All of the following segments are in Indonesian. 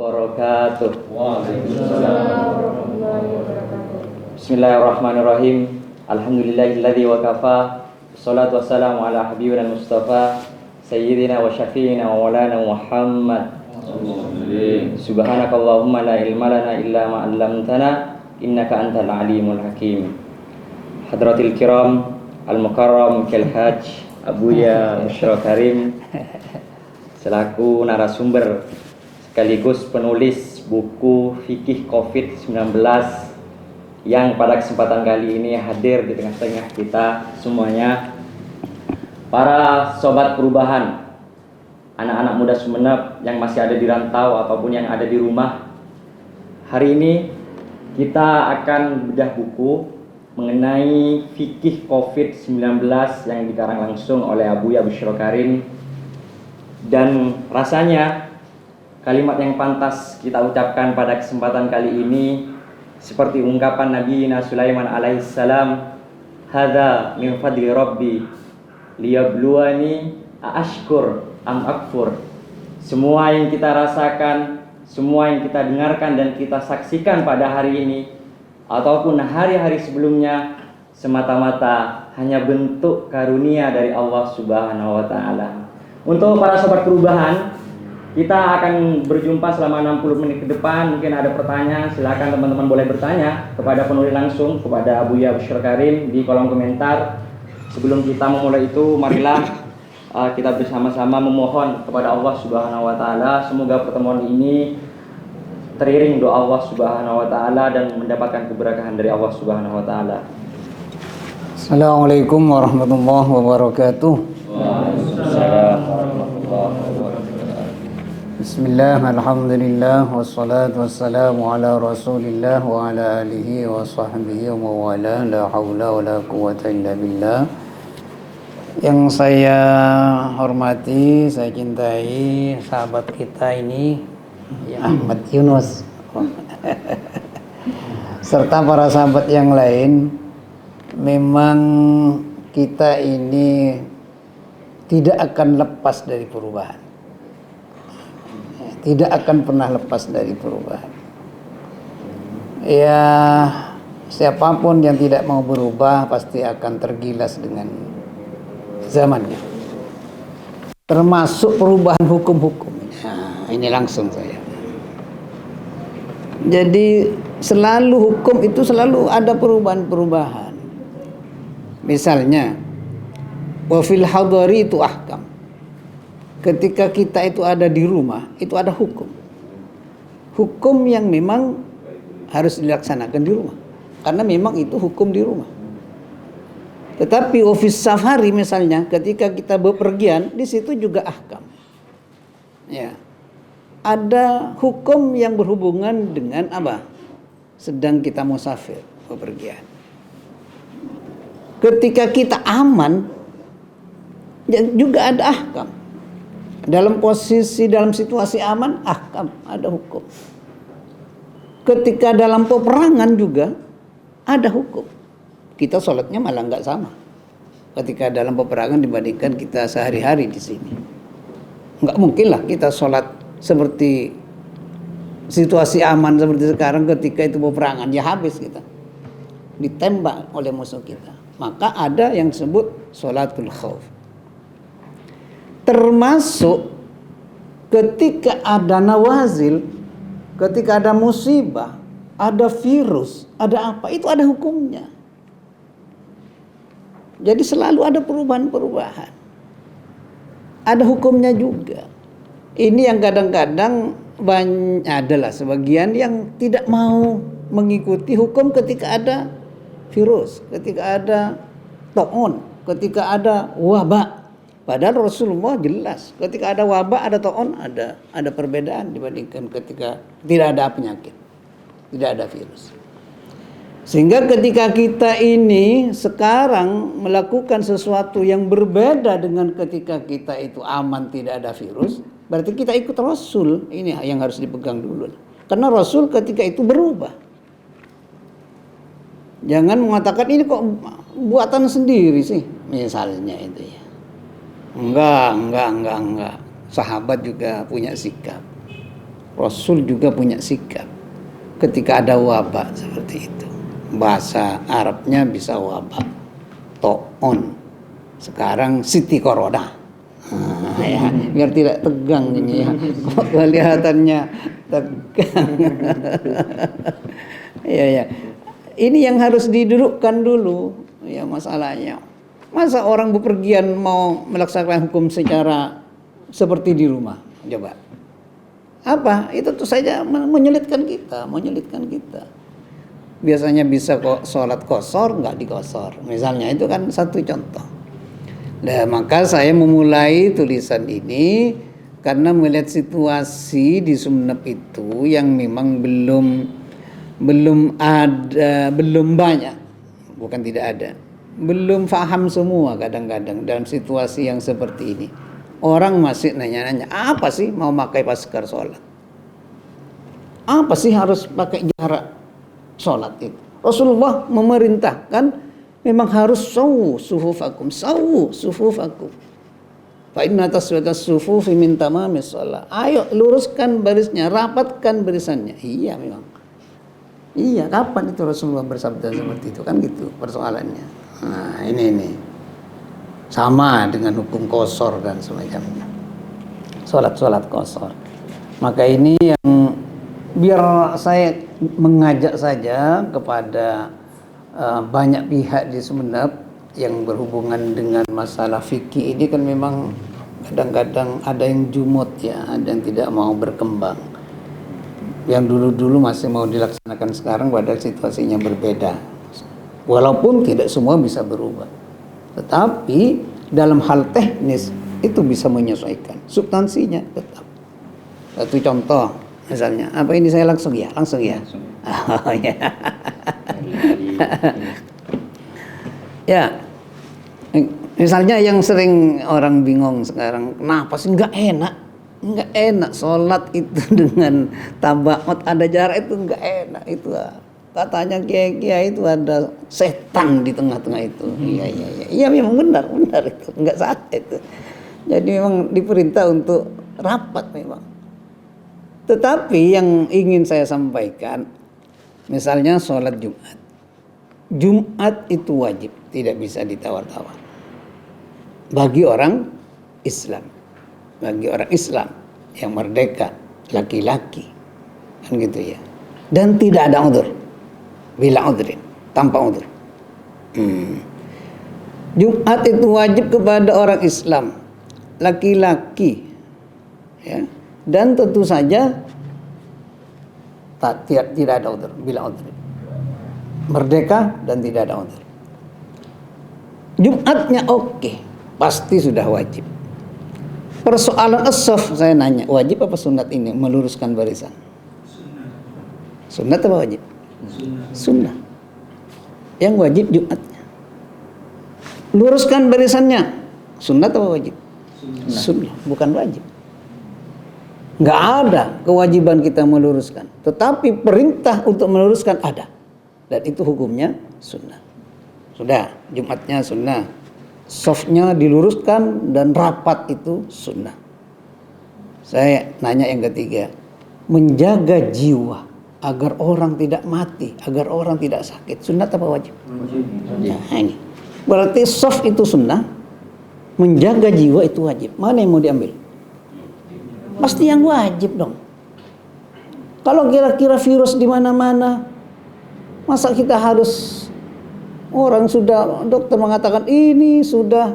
wabarakatuh. Waalaikumsalam warahmatullahi wabarakatuh. Bismillahirrahmanirrahim. Alhamdulillahilladzi wa kafa. Wassalatu wassalamu ala habibina Mustafa Sayyidina wa syafi'ina wa maulana Muhammad. Subhanakallahumma la ilma lana illa ma 'allamtana innaka antal alimul hakim. Hadratil kiram al-mukarram Kal Hajj Abuya Busyra Karim selaku narasumber sekaligus penulis buku Fikih Covid-19 yang pada kesempatan kali ini hadir di tengah-tengah kita semuanya. Para sobat perubahan, anak-anak muda Sumeneb yang masih ada di rantau ataupun yang ada di rumah, hari ini kita akan bedah buku mengenai Fikih Covid-19 yang dikarang langsung oleh Abuya Busyra Karim. Dan rasanya kalimat yang pantas kita ucapkan pada kesempatan kali ini seperti ungkapan Nabi Sulaiman alaihissalam, hadza min fadli rabbi liyabluwani aashkur am akfur. Semua yang kita rasakan, semua yang kita dengarkan dan kita saksikan pada hari ini ataupun hari-hari sebelumnya semata-mata hanya bentuk karunia dari Allah Subhanahu wa taala. Untuk para sobat perubahan, kita akan berjumpa selama 60 menit ke depan. Mungkin ada pertanyaan, silakan teman-teman boleh bertanya kepada penulis langsung, kepada Abuya Busyra Karim di kolom komentar. Sebelum kita memulai itu, marilah kita bersama-sama memohon kepada Allah Subhanahu wa taala semoga pertemuan ini teriring doa Allah Subhanahu wa taala dan mendapatkan keberkahan dari Allah Subhanahu wa taala. Assalamualaikum warahmatullahi wabarakatuh. Waalaikumsalam warahmatullahi wabarakatuh. Bismillah, alhamdulillah, wassalatu wassalamu ala rasulillah wa ala alihi wa sahbihi wa mawala, la hawla wa la quwata illa billah. Yang saya hormati, saya cintai sahabat kita ini, ya Ahmad Yunus serta para sahabat yang lain. Memang kita ini tidak akan lepas dari perubahan, tidak akan pernah lepas dari perubahan. Ya, siapapun yang tidak mau berubah pasti akan tergilas dengan zamannya, termasuk perubahan hukum-hukum. Nah, ini langsung saya. Jadi selalu hukum itu selalu ada perubahan-perubahan. Misalnya, wa fil hadari itu ahkam. Ketika kita itu ada di rumah, itu ada hukum. Hukum yang memang harus dilaksanakan di rumah. Karena memang itu hukum di rumah. Tetapi ofis safari misalnya, ketika kita bepergian, di situ juga ahkam. Ya. Ada hukum yang berhubungan dengan apa? Sedang kita musafir, bepergian. Ketika kita aman, juga ada ahkam. Dalam posisi, dalam situasi aman, ahkam, ada hukum. Ketika dalam peperangan juga ada hukum. Kita sholatnya malah nggak sama ketika dalam peperangan dibandingkan kita sehari-hari di sini. Nggak mungkin lah kita sholat seperti situasi aman seperti sekarang ketika itu peperangan, ya habis kita ditembak oleh musuh kita. Maka ada yang disebut sholatul khauf. Termasuk ketika ada nawazil, ketika ada musibah, ada virus, ada apa, itu ada hukumnya. Jadi selalu ada perubahan-perubahan. Ada hukumnya juga. Ini yang kadang-kadang adalah sebagian yang tidak mau mengikuti hukum ketika ada virus, ketika ada ta'un, ketika ada wabah. Padahal Rasulullah jelas, ketika ada wabah, ada ta'un, ada perbedaan dibandingkan ketika tidak ada penyakit, tidak ada virus. Sehingga ketika kita ini sekarang melakukan sesuatu yang berbeda dengan ketika kita itu aman, tidak ada virus, berarti kita ikut Rasul. Ini yang harus dipegang dulu. Karena Rasul ketika itu berubah. Jangan mengatakan ini kok buatan sendiri sih, misalnya itu ya. Enggak. Sahabat juga punya sikap. Rasul juga punya sikap ketika ada wabah seperti itu. Bahasa Arabnya bisa wabah, to'on. Sekarang Siti Corona. Ya, biar tidak tegang ini ya. Kok kelihatannya tegang. Ya. Ini yang harus didudukkan dulu ya masalahnya. Masa orang bepergian mau melaksanakan hukum secara seperti di rumah? Coba. Apa? Itu tuh saja menyulitkan kita. Biasanya bisa kok sholat qashar, nggak dikosor. Misalnya itu kan satu contoh. Nah, maka saya memulai tulisan ini karena melihat situasi di Sumeneb itu yang memang belum banyak, bukan tidak ada, belum paham semua kadang-kadang dalam situasi yang seperti ini. Orang masih nanya-nanya, apa sih mau pakai masker sholat? Apa sih harus pakai jarak sholat itu? Rasulullah memerintahkan memang harus sawu sufufakum. Fa inna taswiyatas sufufi min tamamis shalah. Ayo luruskan barisnya, rapatkan barisannya. Iya memang. Iya, kapan itu Rasulullah bersabda seperti itu? Kan gitu persoalannya. Nah, ini. Sama dengan hukum qashar dan semacamnya. Salat qashar. Maka ini yang biar saya mengajak saja kepada banyak pihak di Sumeneb yang berhubungan dengan masalah fikih ini kan memang kadang-kadang ada yang jumut ya, ada yang tidak mau berkembang. Yang dulu-dulu masih mau dilaksanakan sekarang padahal situasinya berbeda. Walaupun tidak semua bisa berubah. Tetapi dalam hal teknis itu bisa menyesuaikan. Substansinya tetap. Satu contoh misalnya, apa ini saya langsung ya? Oh, ya. Ya. Misalnya yang sering orang bingung sekarang, kenapa sih nggak enak sholat itu dengan tabaut ada jarak itu nggak enak itu. Katanya kiai itu ada setan di tengah-tengah itu. Iya memang benar itu, nggak salah itu. Jadi memang diperintah untuk rapat memang. Tetapi yang ingin saya sampaikan, misalnya sholat Jumat. Jumat itu wajib, tidak bisa ditawar-tawar. Bagi orang Islam yang merdeka, laki-laki, kan gitu ya. Dan tidak ada udzur, bila udhrin, tanpa udzur. Jumat itu wajib kepada orang Islam, laki-laki, ya. Dan tentu saja tidak ada udzur, bila udhrin. Merdeka dan tidak ada udzur. Jumatnya oke, pasti sudah wajib. Persoalan as-shaf saya nanya, wajib apa sunat ini meluruskan barisan? Sunat apa wajib? Sunnah. Yang wajib Jumatnya. Luruskan barisannya, sunat apa wajib? Sunnah, bukan wajib. Nggak ada kewajiban kita meluruskan, tetapi perintah untuk meluruskan ada. Dan itu hukumnya sunnah. Sudah, Jumatnya sunnah. Softnya diluruskan dan rapat itu sunnah. Saya nanya yang ketiga, menjaga jiwa agar orang tidak mati, agar orang tidak sakit, sunnah apa wajib? Nah, ini berarti soft itu sunnah, menjaga jiwa itu wajib. Mana yang mau diambil? Pasti yang wajib dong. Kalau kira-kira virus di mana-mana, masa kita harus, orang sudah, dokter mengatakan ini sudah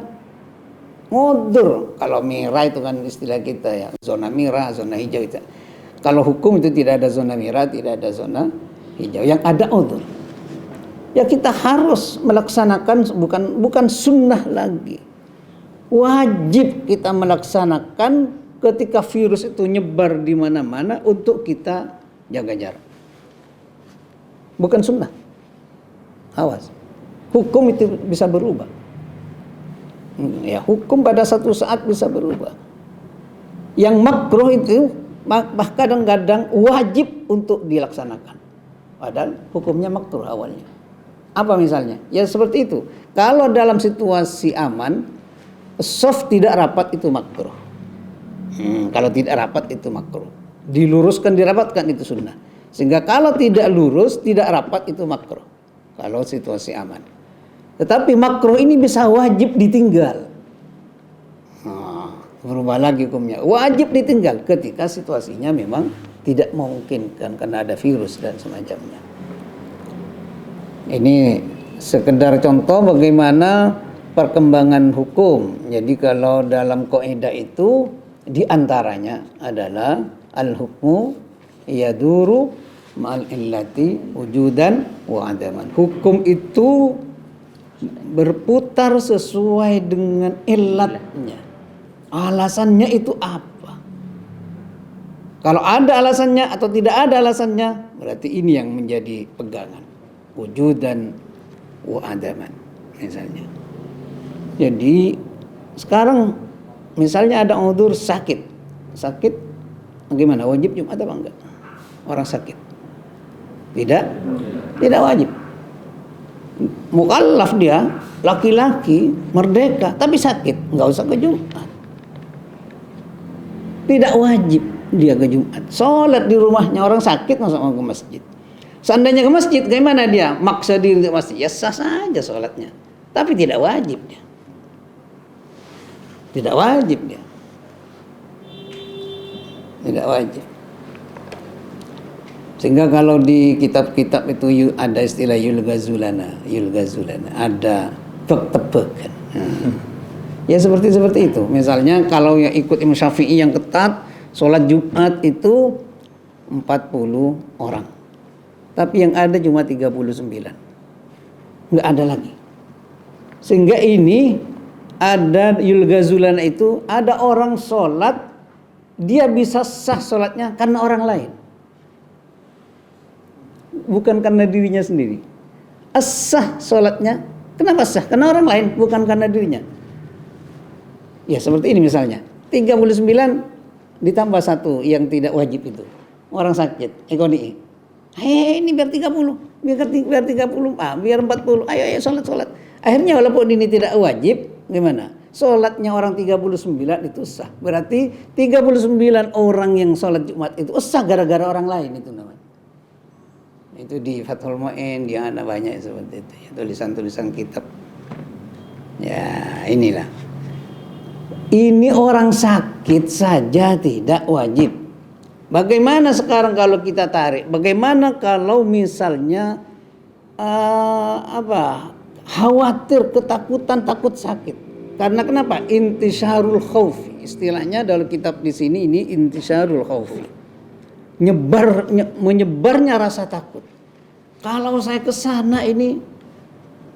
ngodur. Kalau merah itu kan istilah kita ya, zona merah, zona hijau itu. Kalau hukum itu tidak ada zona merah, tidak ada zona hijau. Yang ada udzur. Ya kita harus melaksanakan, bukan sunnah lagi. Wajib kita melaksanakan ketika virus itu nyebar di mana-mana untuk kita jaga jarak. Bukan sunnah. Awas. Hukum itu bisa berubah. Ya, hukum pada satu saat bisa berubah. Yang makruh itu bahkan kadang-kadang wajib untuk dilaksanakan. Padahal hukumnya makruh awalnya. Apa misalnya? Ya seperti itu. Kalau dalam situasi aman, soft tidak rapat itu makruh. Kalau tidak rapat itu makruh. diluruskan, dirapatkan itu sunnah. Sehingga kalau tidak lurus, tidak rapat itu makruh. Kalau situasi aman. Tetapi makruh ini bisa wajib ditinggal. Berubah lagi hukumnya. Wajib ditinggal ketika situasinya memang tidak memungkinkan karena ada virus dan semacamnya. Ini sekedar contoh bagaimana perkembangan hukum. Jadi kalau dalam kaidah itu diantaranya adalah al-hukmu yaduru ma'al illati wujudan wa adaman. Hukum itu berputar sesuai dengan illatnya. Alasannya itu apa? Kalau ada alasannya atau tidak ada alasannya, berarti ini yang menjadi pegangan. Wujudan wa adaman misalnya. Jadi sekarang misalnya ada udzur sakit. Sakit bagaimana? Wajib Jumat apa enggak? Orang sakit. Tidak wajib. Mukallaf dia, laki-laki, merdeka, tapi sakit, enggak usah ke Jumat. Tidak wajib dia ke Jumat. Sholat di rumahnya, orang sakit masa mau ke masjid. Seandainya ke masjid, gimana dia? Maksa diri ke masjid, ya sah saja sholatnya. Tapi tidak wajib dia. Tidak wajib dia. Tidak wajib. Sehingga kalau di kitab-kitab itu ada istilah yulgazulana, ada tebak-tebakan. Ya seperti itu. Misalnya kalau yang ikut Imam Syafi'i yang ketat, sholat Jumat itu 40 orang. Tapi yang ada cuma 39. Nggak ada lagi. Sehingga ini ada yulgazulana itu, ada orang sholat, dia bisa sah sholatnya karena orang lain. Bukan karena dirinya sendiri. As-sah sholatnya, kenapa sah? Karena orang lain, bukan karena dirinya. Ya seperti ini misalnya 39 ditambah 1 yang tidak wajib itu orang sakit ekonomi. Ini biar 30, biar 30, biar 40. Ayo sholat. Akhirnya walaupun ini tidak wajib, gimana? Sholatnya orang 39 itu sah. Berarti 39 orang yang sholat Jumat itu sah gara-gara orang lain itu namanya. Itu di Fathul Mu'in, di ada banyak seperti itu. Ya, tulisan-tulisan kitab. Ya inilah. Ini orang sakit saja tidak wajib. Bagaimana sekarang kalau kita tarik? Bagaimana kalau misalnya khawatir, ketakutan, takut sakit? Karena kenapa? Intisyarul khaufi. Istilahnya dalam kitab di sini ini intisyarul khaufi. Menyebarnya rasa takut. Kalau saya ke sana ini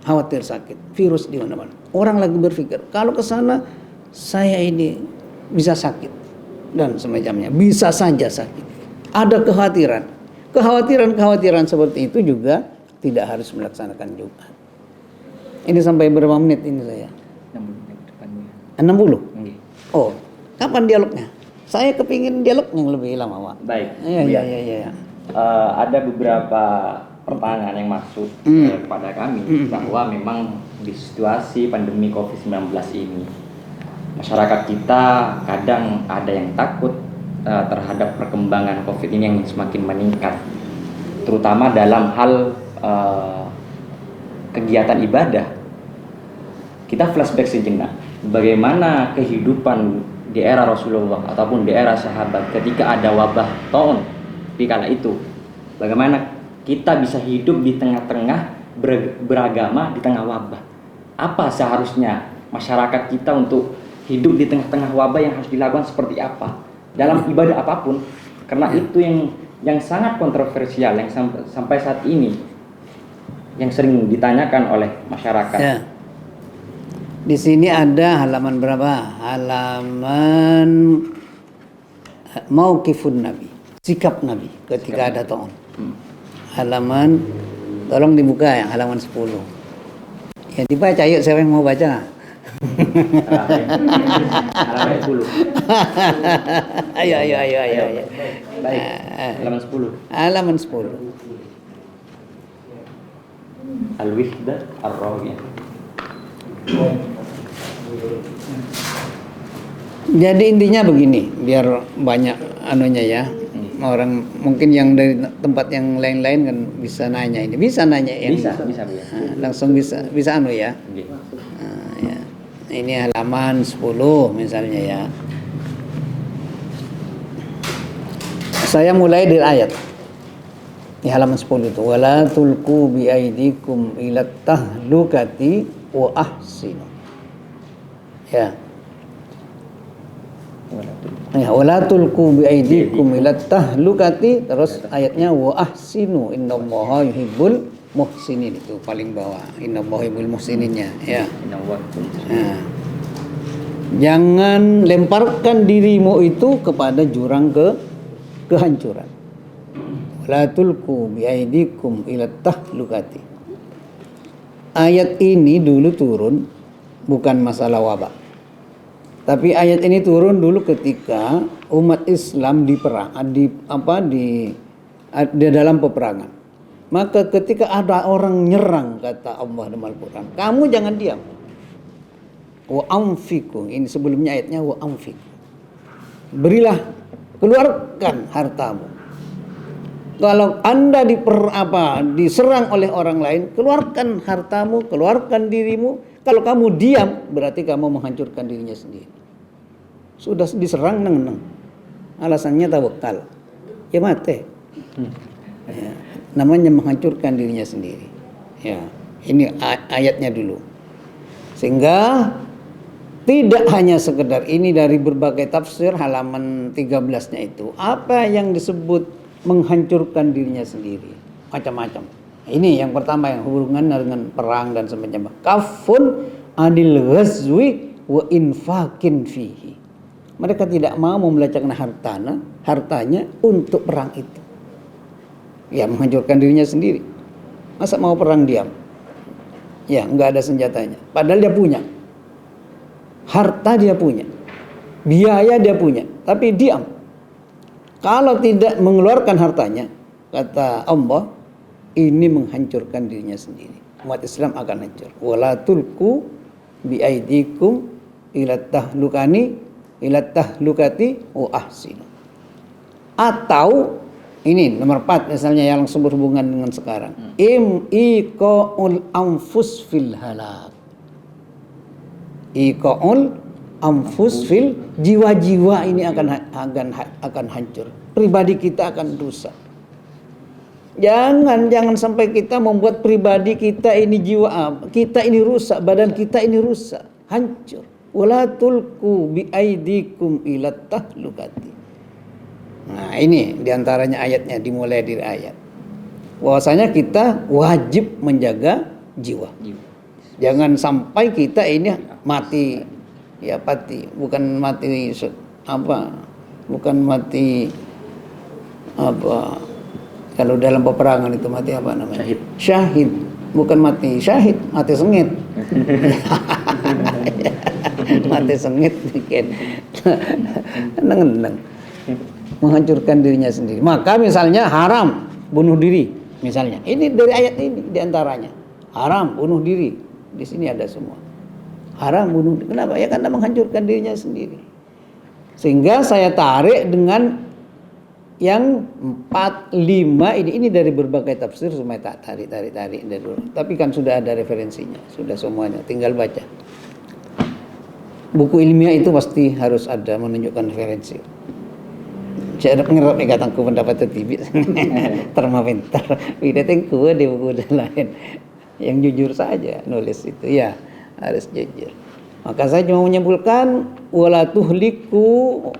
khawatir sakit, virus di mana-mana. Orang lagi berpikir, kalau ke sana saya ini bisa sakit dan semacamnya, bisa saja sakit. Ada kekhawatiran seperti itu juga tidak harus melaksanakan Jumat. Ini sampai berapa menit ini saya? 60. Oh, kapan dialognya? Saya kepingin dialog yang lebih lama, Pak. Baik. Iya. Ada beberapa pertanyaan yang masuk kepada kami bahwa memang di situasi pandemi COVID-19 ini masyarakat kita kadang ada yang takut terhadap perkembangan COVID ini yang semakin meningkat, terutama dalam hal kegiatan ibadah. Kita flashback sejenak, bagaimana kehidupan di era Rasulullah ataupun di era sahabat ketika ada wabah taun di kala itu. Bagaimana kita bisa hidup di tengah-tengah beragama di tengah wabah? Apa seharusnya masyarakat kita untuk hidup di tengah-tengah wabah yang harus dilakukan seperti apa dalam ibadah apapun? Karena itu yang sangat kontroversial yang sampai saat ini yang sering ditanyakan oleh masyarakat. Ya. Di sini ada halaman berapa? Halaman mauqifun Nabi, sikap Nabi ketika ada taun. Halaman, tolong dibuka ya, halaman 10. Ya dibaca, yuk siapa yang mau baca? Halaman 10. Ayo. Baik, halaman 10. Halaman 10. Al-Wihdah Ar-Rawiyah. Jadi intinya begini, biar banyak anunya ya. orang mungkin yang dari tempat yang lain-lain kan bisa nanya ini, bisa nanya yang Bisa Bu ya. langsung bisa anu ya. Nggih. Ya. Ini halaman 10 misalnya ya. Saya mulai dari ayat di halaman 10 itu, wala tulqu bi aidikum ila tahlukati wa ahsinu. Ya. Ya, wala tulqu bi aidikum ila tahlukati, terus ayatnya wa ahsinu innallaha yuhibbul muhsinin, itu paling bawah. Innallaha yuhibbul muhsininnya, ya. Nah, jangan lemparkan dirimu itu kepada jurang kehancuran. Wala tulqu bi aidikum ila tahlukati. Ayat ini dulu turun bukan masalah wabah. Tapi ayat ini turun dulu ketika umat Islam di dalam peperangan. Maka ketika ada orang nyerang, kata Allah dalam Al-Quran, kamu jangan diam. Wa anfiqu, ini sebelumnya ayatnya wa anfiqu. Berilah, keluarkan hartamu. Kalau Anda diserang oleh orang lain, keluarkan hartamu, keluarkan dirimu. Kalau kamu diam, berarti kamu menghancurkan dirinya sendiri. Sudah diserang, neng. Alasannya tawakal. Ya mati. Ya, namanya menghancurkan dirinya sendiri. Ya, ini ayatnya dulu. Sehingga tidak hanya sekedar ini, dari berbagai tafsir halaman 13-nya itu, apa yang disebut menghancurkan dirinya sendiri, macam-macam. Ini yang pertama, yang hubungan dengan perang dan semacamnya. Kafun adil ghazwi wa infakin fihi. Mereka tidak mau membelanjakan hartanya untuk perang itu. Ya, menghancurkan dirinya sendiri. Masa mau perang diam? Ya, enggak ada senjatanya. Padahal dia punya. Harta dia punya. Biaya dia punya, tapi diam. Kalau tidak mengeluarkan hartanya, kata Allah, ini menghancurkan dirinya sendiri. Umat Islam akan hancur. Wala tulqu bi aidikum ila tahlukati wa ahsinu. Atau ini nomor 4 misalnya yang langsung berhubungan dengan sekarang. Iqaul anfus fil halak. Iqaul anfus fil, jiwa-jiwa ini akan hancur. Pribadi kita akan rusak. Jangan sampai kita membuat pribadi kita ini, jiwa kita ini rusak, badan kita ini rusak, hancur. Wala tulqu bi aidikum ila tahlukati. Nah, ini diantaranya ayatnya, dimulai dari ayat. Bahwasanya kita wajib menjaga jiwa. Jangan sampai kita ini mati, ya pati, bukan mati bukan mati kalau dalam peperangan itu mati apa namanya? Syahid. Bukan mati syahid, mati sengit. Mati sengit bikin neng menghancurkan dirinya sendiri. Maka misalnya haram bunuh diri, misalnya. Ini dari ayat ini diantaranya. Haram bunuh diri. Di sini ada semua. Haram bunuh diri. Kenapa? Ya karena menghancurkan dirinya sendiri. Sehingga saya tarik dengan yang 4, 5 ini dari berbagai tafsir, semua tak tarik dari dulu. Tapi kan sudah ada referensinya, sudah semuanya, tinggal baca. Buku ilmiah itu pasti harus ada menunjukkan referensi. Saya ngerti kataku pendapat TV, termaventer. Tidak tengku di buku lain. Yang jujur saja nulis itu, ya harus jujur. Maka saya cuma menyimpulkan wala tulqu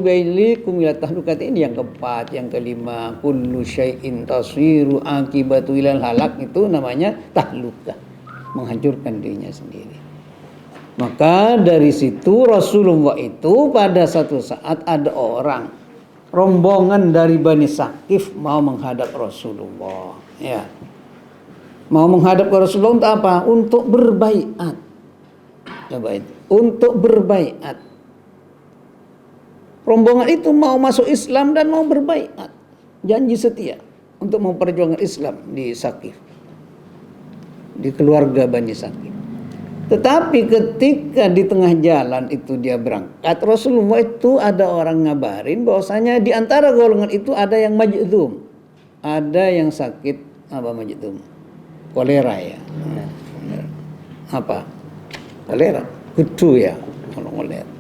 bailikum ila tahlukati, ini yang keempat. Yang kelima, kullu syai'in tasiru akibatu ilal halak, itu namanya tahlukah, menghancurkan dirinya sendiri. Maka dari situ Rasulullah itu pada satu saat ada orang rombongan dari Bani Saqif mau menghadap Rasulullah, ya. Mau menghadap ke Rasulullah untuk apa? Untuk berbaiat. Coba itu, untuk berbaiat. Rombongan itu mau masuk Islam dan mau berbaiat, janji setia untuk memperjuangkan Islam di Saqif, di keluarga Bani Saqif. Tetapi ketika di tengah jalan itu dia berangkat, Rasulullah itu ada orang ngabarin bahwasanya di antara golongan itu ada yang majdzum, ada yang sakit apa majdzum, kolera ya, apa kolera, kutu ya, kalau kolera.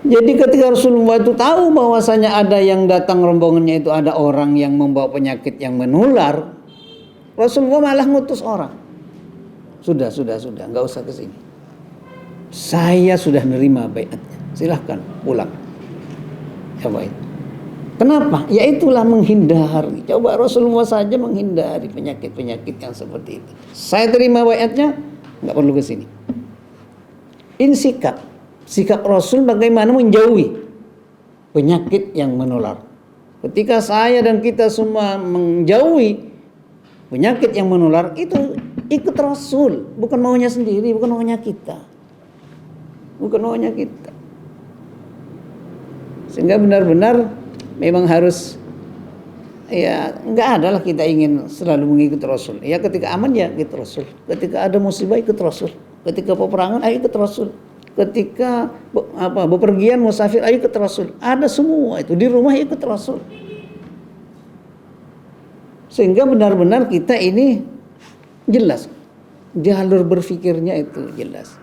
Jadi ketika Rasulullah itu tahu bahwasanya ada yang datang rombongannya itu ada orang yang membawa penyakit yang menular, Rasulullah malah ngutus orang. Sudah, nggak usah ke sini. Saya sudah nerima baiatnya. Silahkan pulang. Coba itu. Kenapa? Ya itulah menghindari. Coba Rasulullah saja menghindari penyakit-penyakit yang seperti itu. Saya terima baiatnya, nggak perlu ke sini. Ini sikap Rasul bagaimana menjauhi penyakit yang menular. Ketika saya dan kita semua menjauhi penyakit yang menular, itu ikut Rasul, bukan maunya sendiri, bukan maunya kita. Sehingga benar-benar memang harus, ya nggak ada lah kita ingin selalu mengikuti Rasul. Ya ketika aman ya ikut Rasul, ketika ada musibah ikut Rasul, ketika peperangan ayo ikut Rasul, ketika bepergian musafir ayo ikut Rasul. Ada semua itu di rumah ikut Rasul. Sehingga benar-benar kita ini jelas jalur berpikirnya itu jelas.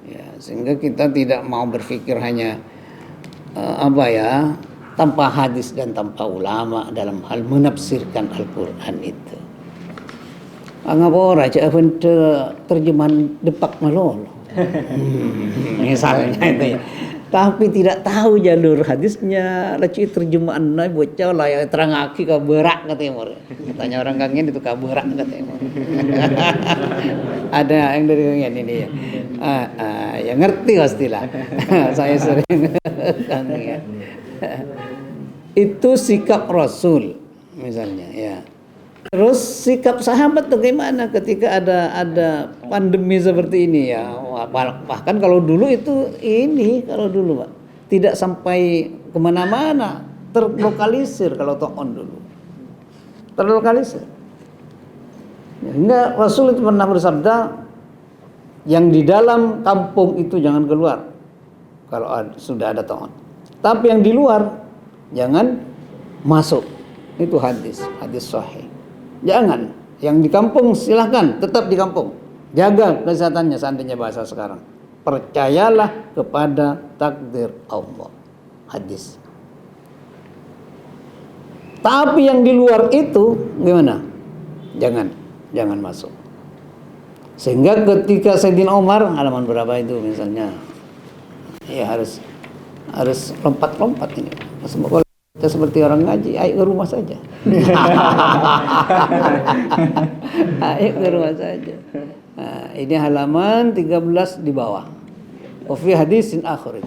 Ya, sehingga kita tidak mau berpikir hanya tanpa hadis dan tanpa ulama dalam hal menafsirkan Al-Qur'an itu. Angapora cak terjemahan depak malolo. Misalnya itu ya. Tapi tidak tahu jalur hadisnya, laci terjemahan naik bocah lah yang terangaki ka berak katanya. Tanya orang kangen itu ka berak katanya. Ada yang dari kangen ini ya. Ya ngerti pastilah. Saya sering kangen. Itu sikap Rasul misalnya ya. Terus sikap sahabat bagaimana ketika ada pandemi seperti ini ya. Bahkan kalau dulu itu kalau dulu Pak tidak sampai kemana-mana, terlokalisir kalau to'on dulu. Terlokalisir. Hingga Rasul itu pernah bersabda, yang di dalam kampung itu jangan keluar kalau sudah ada to'on. Tapi yang di luar jangan masuk. Itu hadis sahih. Jangan, yang di kampung silahkan tetap di kampung. Jaga kesehatannya seandainya bahasa sekarang. Percayalah kepada takdir Allah. Hadis. Tapi yang di luar itu gimana? Jangan masuk. Sehingga ketika Sayyidina Umar halaman berapa itu misalnya, ya harus lompat-lompat ini. Kita seperti orang ngaji, ayo ke rumah saja. Ayo ke rumah saja. Nah, ini halaman 13 di bawah. Wa fi hadisin akhir.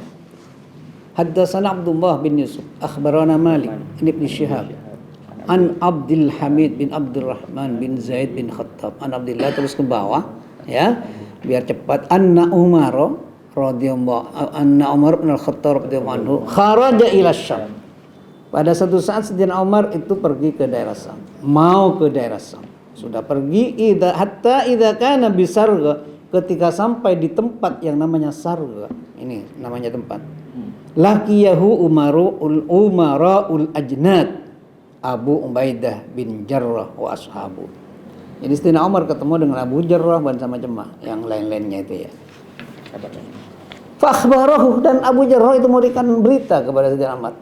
Haddatsana Abdullah bin Yusuf, akhbarana Malik bin Syihab, an Abdul Hamid bin Abdurrahman bin Zaid bin Khattab, an Abdullah terus ke bawah ya, biar cepat. Anna Umar bin Al-Khattab radhiyallahu anhu kharaja ila Syam. Pada satu saat Sayyidina Umar itu pergi ke daerah Syam, mau ke daerah Syam. Sudah pergi hatta idza kana bisarga, ketika sampai di tempat yang namanya Sarga. Ini namanya tempat. Laqiyahu Umaraul Ajnad, Abu Ubaidah bin Jarrah wa ashabu. Jadi Sayyidina Umar ketemu dengan Abu Jarrah dan sama jemaah yang lain-lainnya itu ya. Fa akhbarahu, dan Abu Jarrah itu memberikan berita kepada Sayyidina Umar.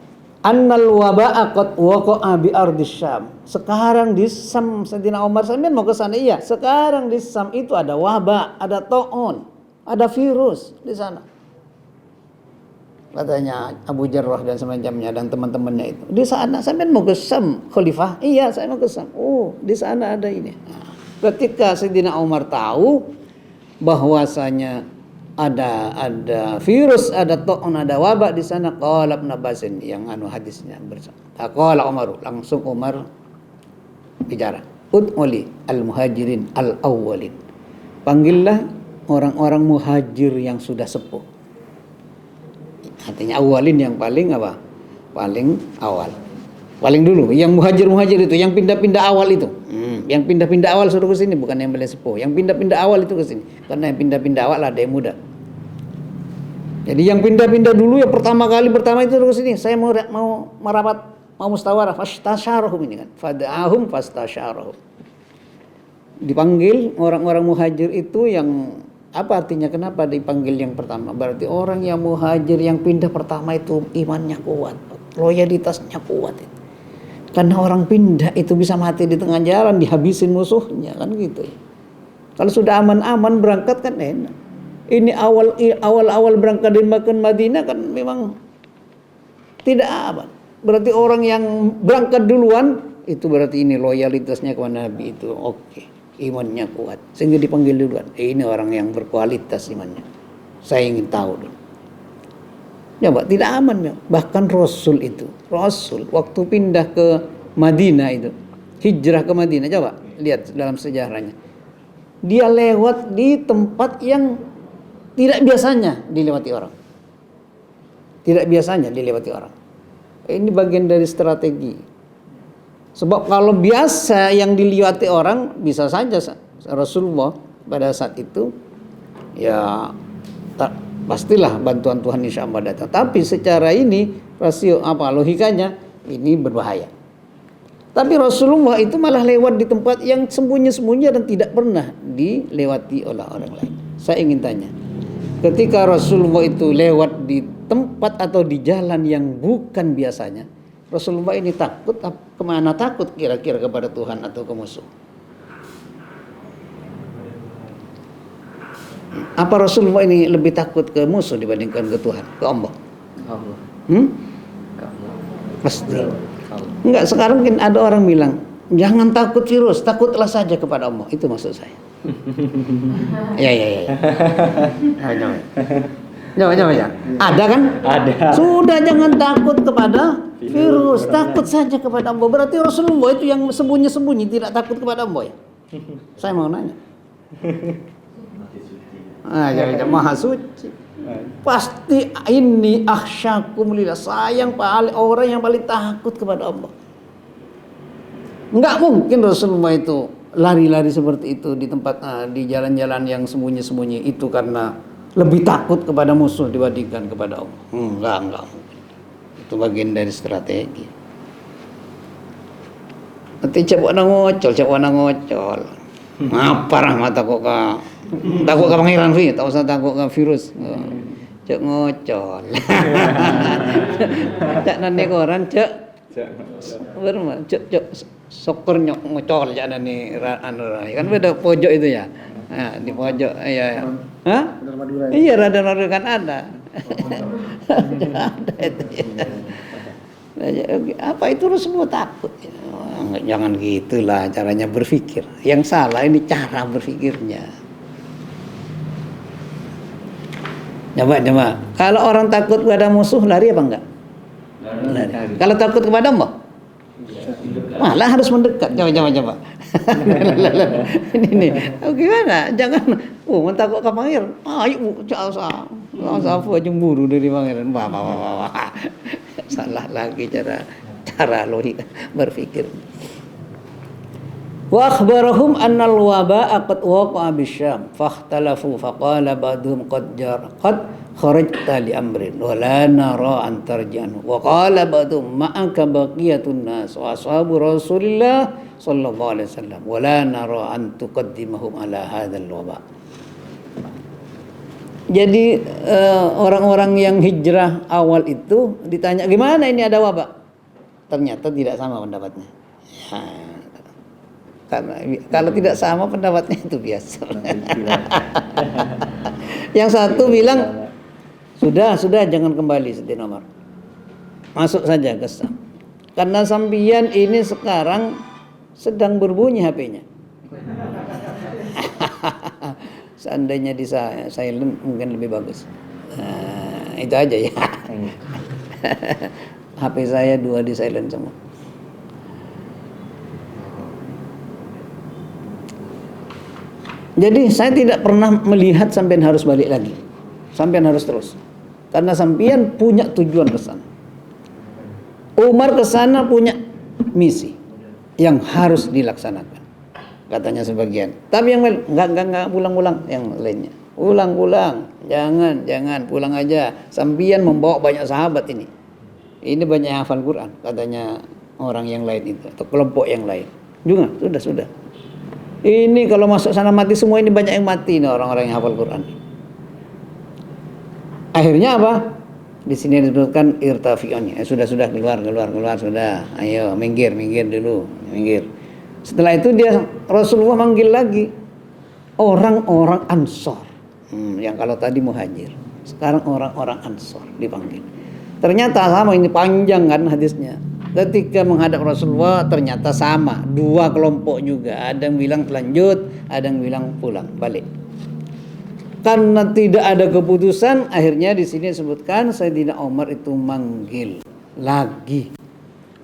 Annal waba'a qad waqa'a bi ardis Syam. Sekarang di Syam, Sayyidina Umar sampean mau ke sana? Iya, sekarang di Syam itu ada wabah, ada ta'un, ada virus di sana. Katanya Abu Jarrah dan semacamnya dan teman-temannya itu. Di sana sampean mau ke Syam, Khalifah? Iya, saya mau ke Syam. Oh, di sana ada ini. Nah, ketika Sayyidina Umar tahu bahwasanya ada virus, ada ta'un, ada wabak di sana, qala Ibnu Abbasin yang hadisnya bersama. Qala Umar, langsung Umar bicara. Ud'uli al-muhajirin al-awwalin. Panggillah orang-orang muhajir yang sudah sepuh. Artinya awalin yang paling apa? Paling awal. Paling dulu, yang muhajir itu, yang pindah-pindah awal itu. Yang pindah-pindah awal suruh ke sini, bukan yang beli sepuh. Yang pindah-pindah awal itu ke sini. Karena yang pindah-pindah awal ada yang muda. Jadi yang pindah-pindah dulu ya pertama itu suruh ke sini. Saya mau merapat, mau mustawarah, fastasyarahum ini kan. Fada'ahum fastasyarahum. Dipanggil orang-orang muhajir itu yang apa artinya, kenapa dipanggil yang pertama? Berarti orang yang muhajir yang pindah pertama itu imannya kuat, loyalitasnya kuat itu. Karena orang pindah itu bisa mati di tengah jalan, dihabisin musuhnya kan gitu ya. Kalau sudah aman-aman berangkat kan enak. Ini awal berangkat dari Madinah kan memang tidak aman. Berarti orang yang berangkat duluan itu berarti ini loyalitasnya kepada Nabi itu oke. Imannya kuat sehingga dipanggil duluan. Ini orang yang berkualitas imannya. Saya ingin tahu dulu. Coba tidak aman ya. Bahkan Rasul waktu pindah ke Madinah itu, hijrah ke Madinah, coba lihat dalam sejarahnya. Dia lewat di tempat yang tidak biasanya dilewati orang. Tidak biasanya dilewati orang. Ini bagian dari strategi. Sebab kalau biasa yang dilewati orang, bisa saja Rasulullah pada saat itu ya pastilah bantuan Tuhan insya Allah datang. Tapi secara ini logikanya ini berbahaya. Tapi Rasulullah itu malah lewat di tempat yang sembunyi-sembunyi dan tidak pernah dilewati oleh orang lain. Saya ingin tanya, ketika Rasulullah itu lewat di tempat atau di jalan yang bukan biasanya, Rasulullah ini takut kemana? Takut kira-kira kepada Tuhan atau ke musuh? Apa Rasulullah ini lebih takut ke musuh dibandingkan ke Tuhan, ke Allah? Allah. Pasti. Enggak, sekarang mungkin ada orang bilang, jangan takut virus, takutlah saja kepada Allah. Itu maksud saya. Ya. Coba. Ada kan? Ada. Sudah, jangan takut kepada virus, takut saja kepada Allah. Berarti Rasulullah itu yang sembunyi-sembunyi tidak takut kepada Allah ya? Saya mau nanya. Jangan maha suci. Pasti ini akhsyakum lillah, sayang orang yang paling takut kepada Allah. Enggak mungkin Rasulullah itu lari-lari seperti itu di tempat di jalan-jalan yang sembunyi-sembunyi itu karena lebih takut kepada musuh dibandingkan kepada Allah. Enggak mungkin. Itu bagian dari strategi. Nanti cebok ngocol. Apa rahmat takut ke pangeran fi, tak usah takut ke virus. Cek ngocol. Cak nane koran cek. Berma cek sokor ngocol cak nane kan beda pojok itu ya. Nah, di pojok ya. Hah? Iya, radar kan ada. Ada itu. Apa itu Rasulullah takut? Jangan gitulah caranya berpikir. Yang salah ini cara berpikirnya. Coba. Kalau orang takut kepada musuh lari apa enggak? Lari. Kalau takut kepada Allah, malah harus mendekat. Coba. Ini. Gimana? Jangan. Takut ke pangeran. Ayo, apa cemburu dari pangeran. Wah. Salah lagi cara logika berpikir. Wa akhbarahum annal waba'a qad waqa'a bisyam fakhtalafu faqala ba'dhum qad kharajta li amrin wa la nara an tarji'an wa qala ba'dhum ma'aka baqiyatun nas wa ashabu Rasulillah sallallahu alaihi wasallam wa la nara an tuqaddimahum ala hadzal waba'. Jadi orang-orang yang hijrah awal itu ditanya gimana ini ada wabak, ternyata tidak sama pendapatnya. Karena kalau tidak sama pendapatnya itu biasa. Yang satu bilang sudah jangan kembali Sayyidina Umar, masuk saja ke Syam. Karena sambian ini sekarang sedang berbunyi HP-nya. Seandainya di silent mungkin lebih bagus. Itu aja ya. HP saya 2 di silent semua. Jadi saya tidak pernah melihat sampean harus balik lagi. Sampean harus terus. Karena sampean punya tujuan ke sana. Umar ke sana punya misi yang harus dilaksanakan, katanya sebagian. Tapi yang lain enggak ulang-ulang yang lainnya. Ulang-ulang, jangan pulang aja. Sambian membawa banyak sahabat ini. Ini banyak yang hafal Quran, katanya orang yang lain itu atau kelompok yang lain. Juga sudah. Ini kalau masuk sana mati semua, ini banyak yang mati nih orang-orang yang hafal Quran. Akhirnya apa? Di sini disebutkan irtafi'un. Sudah keluar sudah. Ayo minggir dulu, minggir. Setelah itu dia Rasulullah manggil lagi orang-orang Ansor. Yang kalau tadi muhajir, sekarang orang-orang Ansor dipanggil. Ternyata sama, ini panjang kan hadisnya. Ketika menghadap Rasulullah ternyata sama, dua kelompok juga. Ada yang bilang lanjut, ada yang bilang pulang balik. Karena tidak ada keputusan, akhirnya di sini disebutkan Sayyidina Umar itu manggil lagi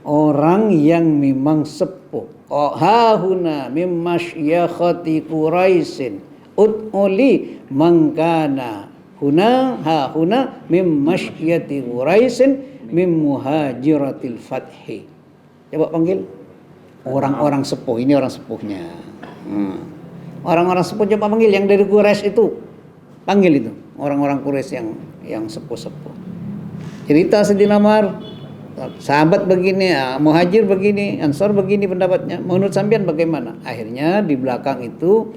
orang yang memang sepuh. Oh, hahuna mimmasyakhati Quraisyin ud'uli mangkana huna mimmasyati Quraisyin mim muhajiratil fathi. Coba panggil orang-orang sepuh. Ini orang sepuhnya. Orang-orang sepuh coba panggil yang dari Quraisy itu. Panggil itu orang-orang Quraisy yang sepuh-sepuh. Cerita Sayyidina Umar, sahabat begini, muhajir begini, Ansor begini pendapatnya. Menurut sampean bagaimana? Akhirnya di belakang itu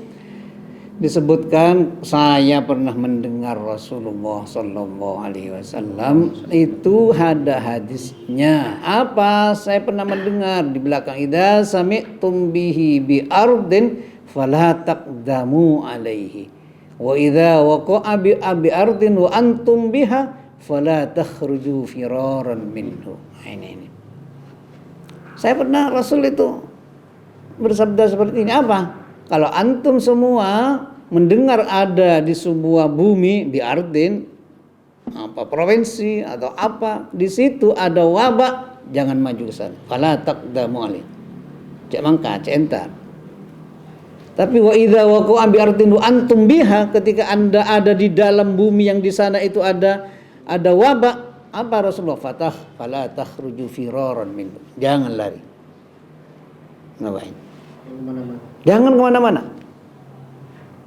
disebutkan, saya pernah mendengar Rasulullah Sallallahu Alaihi Wasallam itu ada hadisnya. Apa? Saya pernah mendengar di belakang, idza sami'tum bihi bi ardin fala taqdamu alaihi wa idza waqa'a bi ardin wa antum biha fala takhruju firaran minhu. Ini. Saya pernah Rasul itu bersabda seperti ini. Apa? Kalau antum semua mendengar ada di sebuah bumi, di ardin, apa provinsi atau apa, di situ ada wabak, jangan maju ke sana. Fala taqdamu alaihi. Cek mangka, cek entar. Tapi wa idza waqa'a bi ardin wa antum biha, ketika Anda ada di dalam bumi yang di sana itu ada wabak, apa Rasulullah fala takhruju firaran minhu. Jangan lari. Ngapain? Jangan kemana-mana.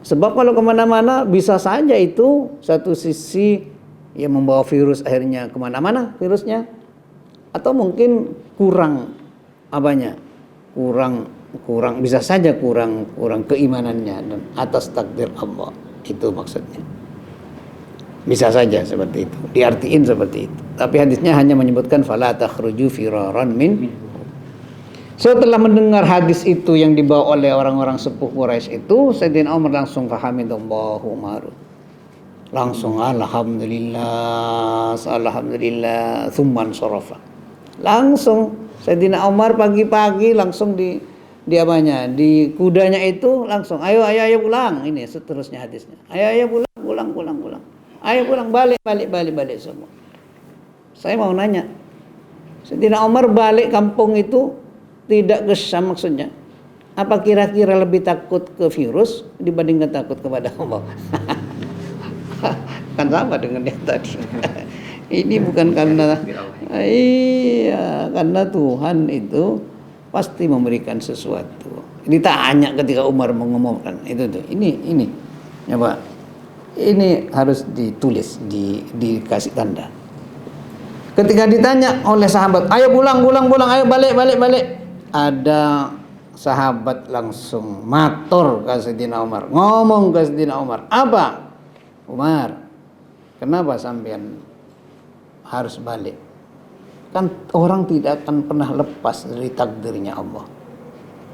Sebab kalau kemana-mana bisa saja itu satu sisi yang membawa virus akhirnya kemana-mana virusnya, atau mungkin kurang apanya, kurang bisa saja kurang keimanannya dan atas takdir Allah, itu maksudnya. Bisa saja seperti itu, diartiin seperti itu. Tapi hadisnya hanya menyebutkan fala takhruju firaran min. Setelah mendengar hadis itu yang dibawa oleh orang-orang sepuh Quraisy itu, Sayyidina Umar langsung fahamidallahu Umar. Langsung alhamdulillah, tsumman sarafa. Langsung Sayyidina Umar pagi-pagi langsung di kudanya itu langsung ayo pulang. Ini seterusnya hadisnya. Ayo pulang. Ayo pulang, balik semua. Saya mau nanya, Sayyidina Umar balik kampung itu tidak ke Syam maksudnya. Apa kira-kira lebih takut ke virus dibandingkan takut kepada Allah? Kan sama dengan yang tadi. Ini bukan karena karena Tuhan itu pasti memberikan sesuatu. Ditanya ketika Umar mengumumkan itu tuh. Ini. Coba. Ini harus ditulis, dikasih tanda. Ketika ditanya oleh sahabat, ayo pulang, ayo balik. Ada sahabat langsung matur ke Sayyidina Umar, ngomong ke Sayyidina Umar, apa? Umar, kenapa sampean harus balik? Kan orang tidak akan pernah lepas dari takdirnya Allah,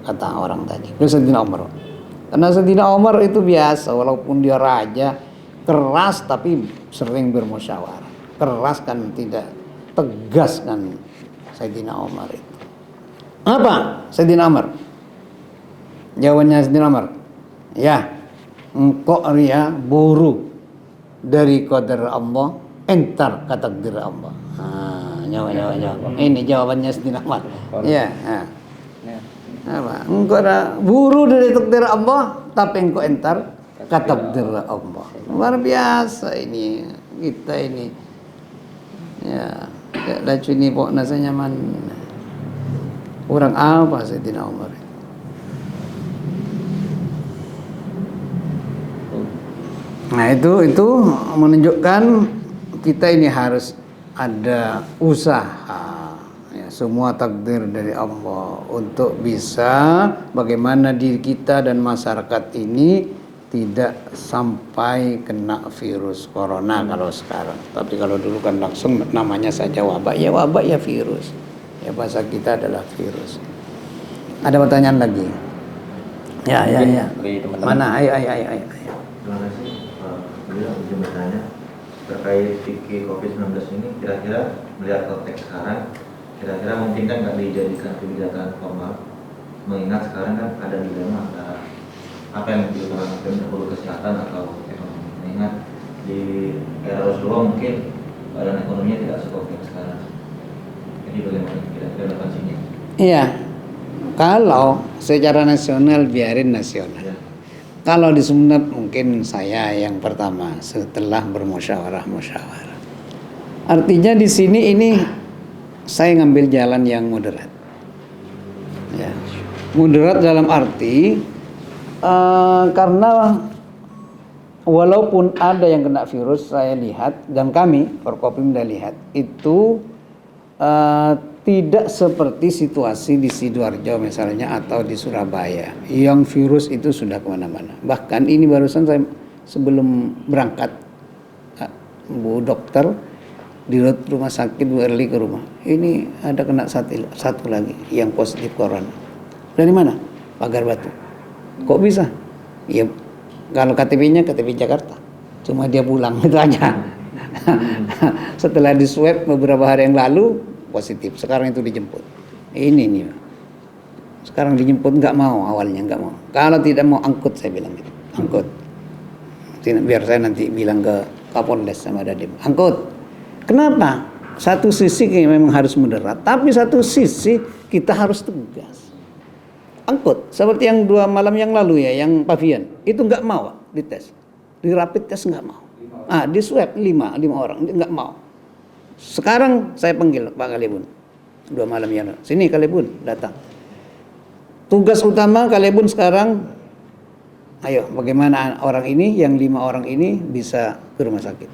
kata orang tadi. Itu Sayyidina Umar. Karena Sayyidina Umar itu biasa, walaupun dia raja, keras tapi sering bermusyawarah. Keras kan tidak tegas kan Sayyidina Umar itu. Apa Sayyidina Umar? Jawabannya Sayyidina Umar, ya, engkau ria buru dari qadar Allah, entar ke takdir Allah. Jawab. Ini jawabannya Sayyidina Umar. Ya. Apa? Engkau buru dari takdir Allah, tapi engkau entar ke takdir Allah. Luar biasa ini kita ini. Ya, lacu ini pok nasa nyaman. Kurang apa Sayyidina Umar? Nah itu menunjukkan kita ini harus ada usaha, ya, semua takdir dari Allah untuk bisa bagaimana diri kita dan masyarakat ini tidak sampai kena virus corona kalau sekarang. Tapi kalau dulu kan langsung namanya saja wabak ya virus. Ya bahasa kita adalah virus. Ada pertanyaan lagi? Ya. Bagi teman-teman. Mana? Ayo. Terima kasih beliau izin bertanya terkait fikih COVID-19 ini, kira-kira melihat konteks sekarang, kira-kira mungkin kan nggak dijadikan kebijakan formal, mengingat sekarang kan ada dilema antara apa yang dilakukan dahulu kesehatan atau ekonomi. Mengingat di era Rasulullah mungkin badan ekonominya tidak sekompleks sekarang. Jadi bagaimana kira-kira relevansinya? Iya. Kalau secara nasional biarin nasional. Ya. Kalau di Sumeneb mungkin saya yang pertama setelah bermusyawarah. Artinya di sini ini saya ngambil jalan yang moderat. Ya. Moderat dalam arti karena walaupun ada yang kena virus, saya lihat dan kami Forkopimda lihat itu tidak seperti situasi di Sidoarjo misalnya atau di Surabaya yang virus itu sudah kemana-mana. Bahkan ini barusan saya sebelum berangkat Bu dokter di rumah sakit Bu Erli ke rumah, ini ada kena satu lagi yang positif corona. Dari mana? Pagar Batu. Kok bisa? Ya kalau KTP-nya KTP Jakarta, cuma dia pulang itu aja. Setelah di swab beberapa hari yang lalu positif, sekarang itu dijemput. Ini nih, sekarang dijemput nggak mau, awalnya nggak mau. Kalau tidak mau angkut, saya bilang gitu, angkut. Biar saya nanti bilang ke Kapolres sama Dadim, angkut. Kenapa? Satu sisi memang harus moderat, tapi satu sisi kita harus tegas. Angkut, seperti yang 2 malam yang lalu ya, yang Pavian, itu nggak mau dites, di rapid test nggak mau. Di swab 5 orang nggak mau. Sekarang saya panggil Pak Kalebun 2 malam yang lalu, sini Kalebun datang. Tugas utama Kalebun sekarang, ayo bagaimana orang ini, yang 5 orang ini bisa ke rumah sakit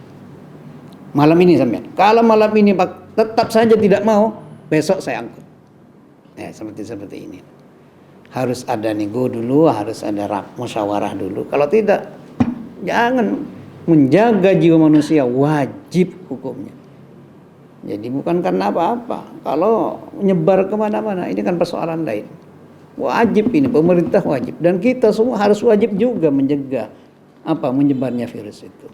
malam ini sampean. Kalau malam ini Pak tetap saja tidak mau, besok saya angkut. Ya seperti ini. Harus ada nego dulu, harus ada musyawarah dulu. Kalau tidak, jangan. Menjaga jiwa manusia wajib hukumnya. Jadi bukan karena apa-apa. Kalau nyebar kemana-mana, ini kan persoalan lain. Wajib ini, pemerintah wajib. Dan kita semua harus wajib juga menjaga menyebarnya virus itu.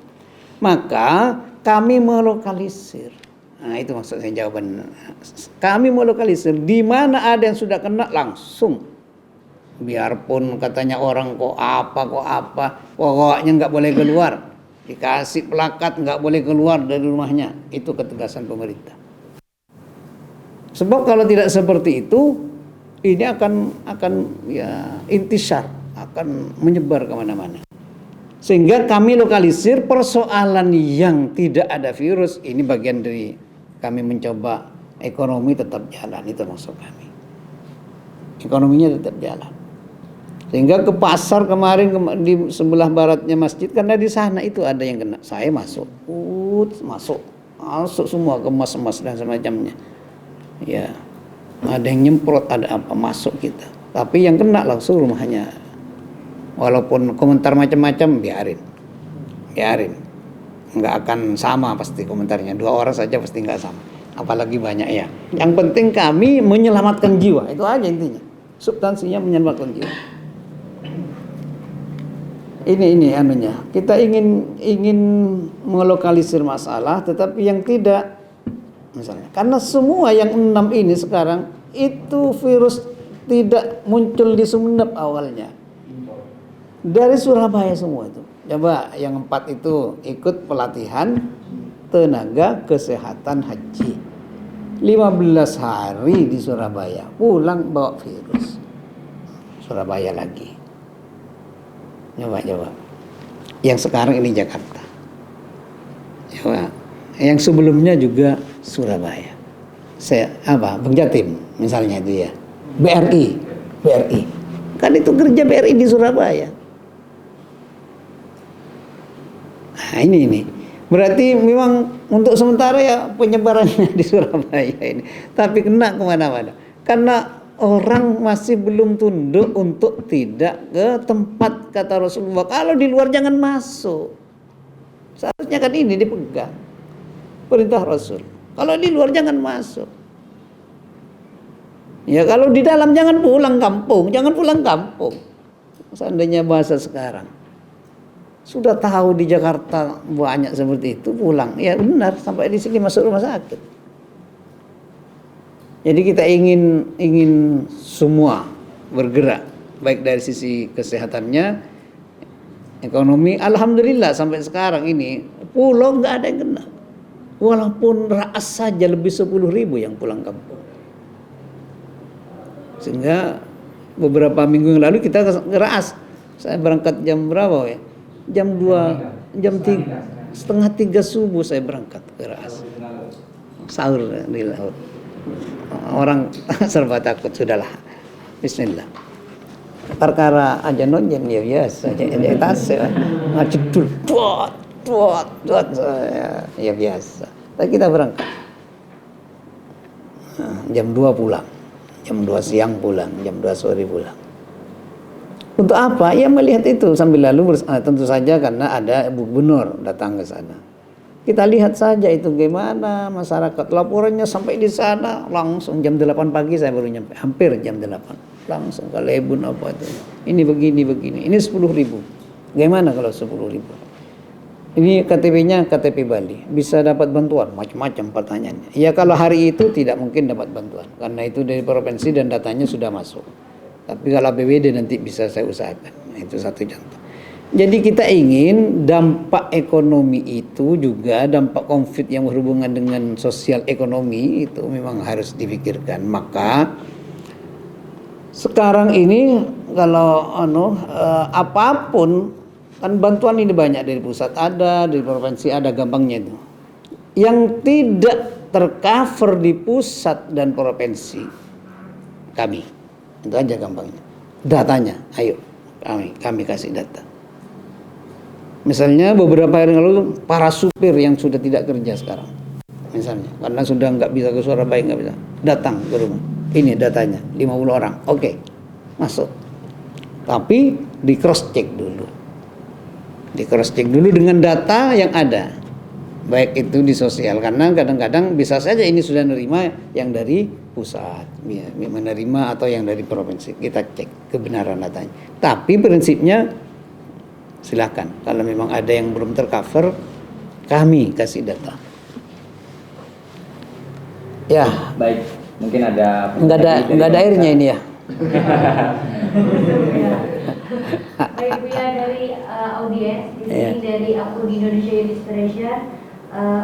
Maka kami melokalisir. Nah itu maksud saya jawaban. Kami melokalisir. Di mana ada yang sudah kena langsung. Biarpun katanya orang kok apa. Pokoknya nggak boleh keluar. Dikasih plakat nggak boleh keluar dari rumahnya. Itu ketegasan pemerintah. Sebab kalau tidak seperti itu, ini akan ya intisar, akan menyebar kemana-mana. Sehingga kami lokalisir persoalan yang tidak ada virus. Ini bagian dari kami mencoba ekonomi tetap jalan, itu maksud kami. Ekonominya tetap jalan. Sehingga ke pasar kemarin di sebelah baratnya masjid, karena di sana itu ada yang kena. Saya masuk semua, kemas-emas dan semacamnya. Ya, ada yang nyemprot, ada apa, masuk kita. Tapi yang kena langsung rumahnya. Walaupun komentar macam-macam, biarin. Nggak akan sama pasti komentarnya. 2 orang saja pasti nggak sama. Apalagi banyak ya. Yang penting kami menyelamatkan jiwa, itu aja intinya. Substansinya menyelamatkan jiwa. Ini anunya. Kita ingin melokalisir masalah, tetapi yang tidak, misalnya, karena semua yang 6 ini sekarang itu virus tidak muncul di Sumeneb awalnya, dari Surabaya semua itu. Coba yang 4 itu ikut pelatihan tenaga kesehatan haji, 15 hari di Surabaya, pulang bawa virus. Surabaya lagi. Coba. Yang sekarang ini Jakarta. Coba. Yang sebelumnya juga Surabaya. Bang Jatim misalnya itu ya. BRI. Kan itu kerja BRI di Surabaya. Nah, ini. Berarti memang untuk sementara ya penyebarannya di Surabaya ini. Tapi kena kemana-mana. Karena orang masih belum tunduk untuk tidak ke tempat kata Rasulullah. Kalau di luar jangan masuk. Seharusnya kan ini dipegang. Perintah Rasul. Kalau di luar jangan masuk. Ya kalau di dalam jangan pulang kampung. Seandainya bahasa sekarang. Sudah tahu di Jakarta banyak seperti itu, pulang. Ya benar, sampai di sini masuk rumah sakit. Jadi kita ingin semua bergerak, baik dari sisi kesehatannya, ekonomi. Alhamdulillah sampai sekarang ini pulau nggak ada yang kena. Walaupun Raas saja lebih 10.000 yang pulang kampung. Sehingga beberapa minggu yang lalu kita ke Raas. Saya berangkat jam berapa ya? Jam 2, jam 3, setengah 3 subuh saya berangkat ke Raas. Sahur di laut. Orang serba takut, sudahlah. Bismillah. Perkara aja nonjen ya biasa, aja tas ngacedul, tuat, ya biasa. Tapi kita berangkat. Jam 2 pulang. Jam 2 siang pulang, jam 2 sore pulang. Untuk apa? Ya melihat itu sambil lalu tentu saja karena ada Bu Gubernur datang ke sana. Kita lihat saja itu gimana masyarakat. Laporannya sampai di sana langsung jam 8 pagi saya baru nyampe. Hampir jam 8. Langsung ke Lebun apa itu. Ini begini. Ini 10.000. Gimana kalau 10.000? Ini KTP-nya KTP Bali. Bisa dapat bantuan? Macam-macam pertanyaannya. Ya kalau hari itu tidak mungkin dapat bantuan. Karena itu dari provinsi dan datanya sudah masuk. Tapi kalau APBD nanti bisa saya usahakan. Nah, itu satu contoh. Jadi kita ingin dampak ekonomi itu juga dampak konflik yang berhubungan dengan sosial ekonomi itu memang harus dipikirkan. Maka sekarang ini kalau apapun kan bantuan ini banyak dari pusat ada, dari provinsi ada, gampangnya itu. Yang tidak tercover di pusat dan provinsi kami. Itu aja gampangnya. Datanya, ayo kami kasih data. Misalnya beberapa hari lalu para supir yang sudah tidak kerja sekarang, misalnya karena sudah nggak bisa ke Surabaya, nggak bisa datang ke rumah. Ini datanya 50 orang, oke, masuk. Tapi di cross check dulu dengan data yang ada, baik itu di sosial, karena kadang-kadang bisa saja ini sudah menerima yang dari pusat, menerima atau yang dari provinsi. Kita cek kebenaran datanya. Tapi prinsipnya silakan. Kalau memang ada yang belum tercover, kami kasih data. Ya. Baik, mungkin ada. Enggak ada airnya ini ya. Baik, Bu ya, dari audiens di sini dari Aku di Indonesia Inspiration,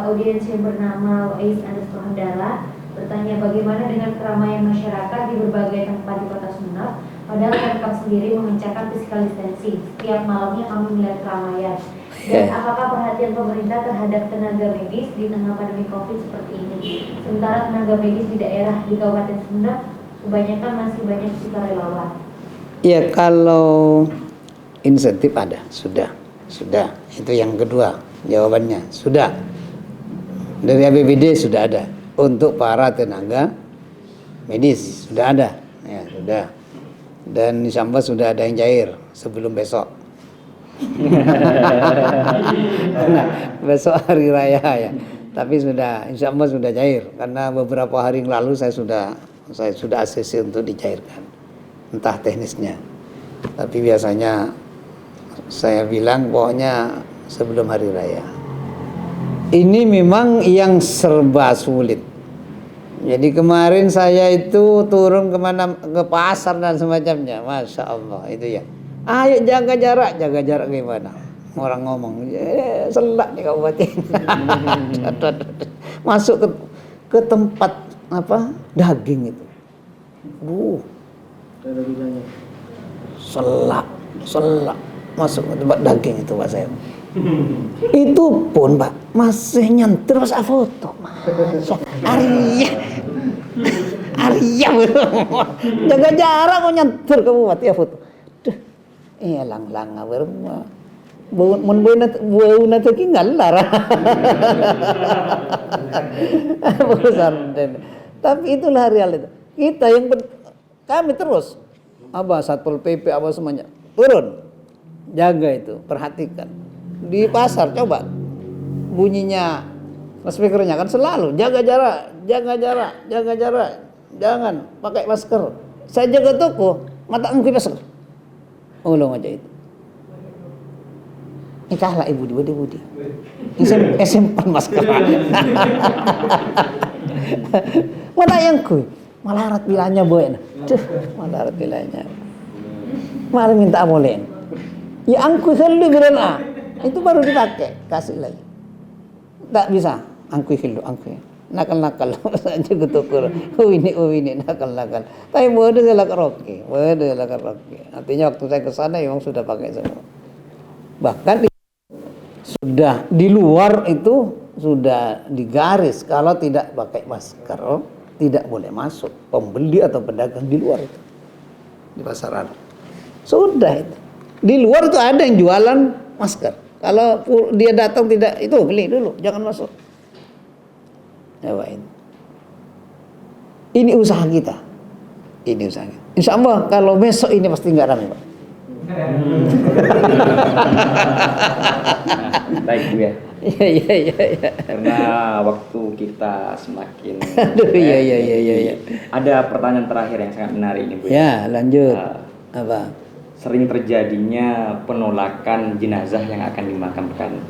audiens yang bernama Wais_Handala bertanya bagaimana dengan keramaian masyarakat di berbagai tempat di Kota Sumeneb, padahal Pemkab sendiri mengencangkan physical distancing. Setiap malamnya kami melihat keramaian. Dan apakah perhatian pemerintah terhadap tenaga medis di tengah pandemi COVID seperti ini? Sementara tenaga medis di daerah di Kabupaten Sumeneb kebanyakan masih banyak sukarelawan. Ya kalau insentif ada, sudah. Itu yang kedua jawabannya, sudah. Dari APBD sudah ada. Untuk para tenaga medis sudah ada, ya sudah. Dan insya Allah sudah ada yang cair sebelum besok. Nah, besok hari raya ya. Tapi sudah, insya Allah sudah cair. Karena beberapa hari yang lalu saya sudah ACC untuk dicairkan, entah teknisnya. Tapi biasanya saya bilang pokoknya sebelum hari raya. Ini memang yang serba sulit. Jadi kemarin saya itu turun ke pasar dan semacamnya, Masya Allah itu ya. Ayo jaga jarak gimana? Orang ngomong, selak nih kabupaten. Masuk ke tempat apa daging itu, selak masuk ke tempat daging itu Pak saya. Itu pun Pak masih nyentir pas foto. Arya jaga jarak mau nyantur kamu mati ya foto. Duh, lang berma. Bau na tinggal lara. Tapi itulah realita. Kita yang kami terus Satpol PP semuanya turun. Jaga itu, perhatikan. Di pasar coba bunyinya speakernya kan selalu jaga jarak, jangan pakai masker. Saya jaga toko, mata engkau masker. Ulang aja itu. Ikahlah ibu Budi. Simpan masker. Mana yang kui? Malarat bilanya boy. Malarat bilanya. Mari minta amolen. Ya angkui helu bilang itu baru dipakai, kasih lagi. Tak bisa, angkui helu, angkui. Nakal saja kutukur. Ini nakal. Tapi bodoh saya roke. Artinya waktu saya ke sana memang sudah pakai semua. Bahkan sudah di luar itu sudah digaris kalau tidak pakai masker tidak boleh masuk pembeli atau pedagang di luar itu di pasaran. Sudah itu. Di luar itu ada yang jualan masker. Kalau dia datang tidak itu beli dulu, jangan masuk. Cobain. Ini usaha kita. Insya Allah kalau besok ini pasti nggak ramai, Pak. Baik Bu ya. Iya. Karena waktu kita semakin Aduh, iya. Ada pertanyaan terakhir yang sangat menarik ini Bu. Ya, lanjut. Apa? Sering terjadinya penolakan jenazah yang akan dimakamkan.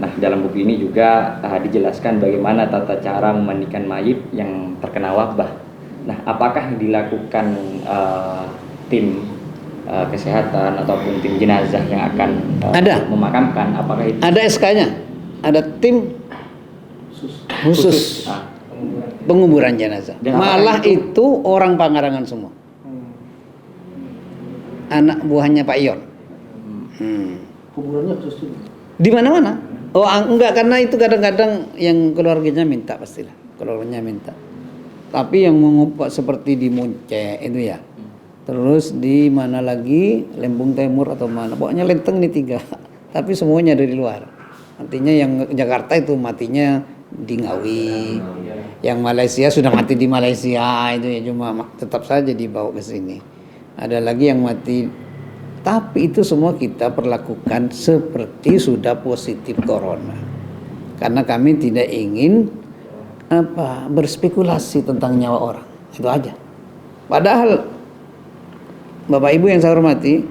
Nah, dalam buku ini juga dijelaskan bagaimana tata cara memandikan mayit yang terkena wabah. Nah, apakah yang dilakukan tim kesehatan ataupun tim jenazah yang akan memakamkan, apakah itu ada SK-nya? Ada tim khusus penguburan jenazah. Dan malah itu orang Pangarangan semua. Anak buahnya Pak Ion. Kuburannya khusus juga. Di mana-mana. Oh enggak, karena itu kadang-kadang yang keluarganya minta pastilah. Keluarganya minta. Tapi yang mengupak seperti di Munce itu ya. Terus di mana lagi? Lembung Timur atau mana? Pokoknya Lenteng ini 3. Tapi semuanya dari luar. Artinya yang Jakarta itu matinya di Ngawi. Yang Malaysia sudah mati di Malaysia itu ya, cuma tetap saja dibawa ke sini. Ada lagi yang mati, tapi itu semua kita perlakukan seperti sudah positif corona. Karena kami tidak ingin berspekulasi tentang nyawa orang. Itu aja. Padahal Bapak Ibu yang saya hormati,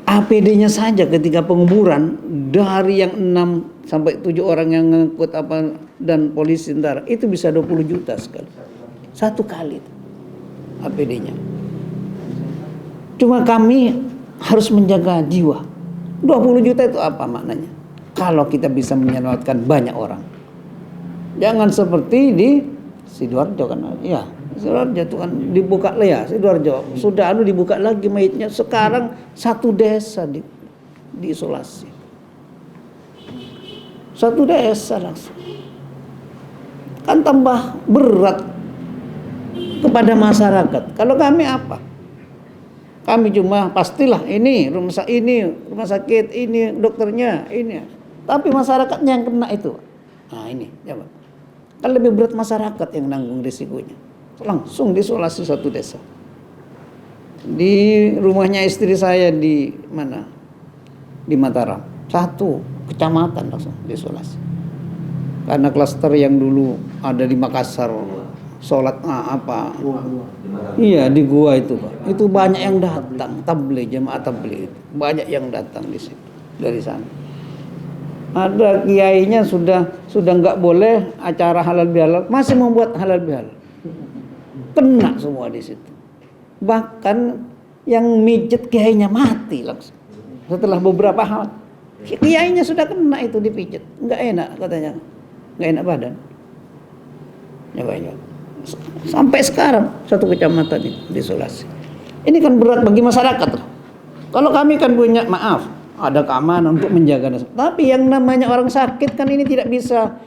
APD-nya saja ketika penguburan dari yang 6 sampai 7 orang yang ngangkut dan polisi tentara itu bisa 20 juta sekali. Satu kali itu APD-nya. Cuma kami harus menjaga jiwa. 20 juta itu apa maknanya? Kalau kita bisa menyelamatkan banyak orang. Jangan seperti di Sidoarjo kan. Ya, Sidoarjo itu kan dibuka ya, Sidoarjo. Sudah dibuka lagi mayitnya. Sekarang satu desa diisolasi. Satu desa langsung. Kan tambah berat kepada masyarakat. Kalau kami apa? Kami cuma pastilah ini rumah sakit ini dokternya ini. Tapi masyarakatnya yang kena itu. Nah ini coba. Kan lebih berat masyarakat yang nanggung risikonya. Langsung diisolasi satu desa. Di rumahnya istri saya di mana? Di Mataram. 1 kecamatan langsung diisolasi. Karena klaster yang dulu ada di Makassar sholat iya di gua itu Pak. Itu banyak yang datang tabligh, jemaah tabligh itu. Banyak yang datang di situ dari sana. Ada kiainya sudah nggak boleh acara halal bihalal, masih membuat halal bihalal. Kena semua di situ. Bahkan yang mijet kiainya mati langsung. Setelah beberapa hari kiainya sudah kena itu dipijet. Nggak enak katanya. Nggak enak badan. Coba. Sampai sekarang 1 kecamatan itu diisolasi. Ini kan berat bagi masyarakat. Kalau kami kan punya ada keamanan untuk menjaga. Tapi yang namanya orang sakit kan ini tidak bisa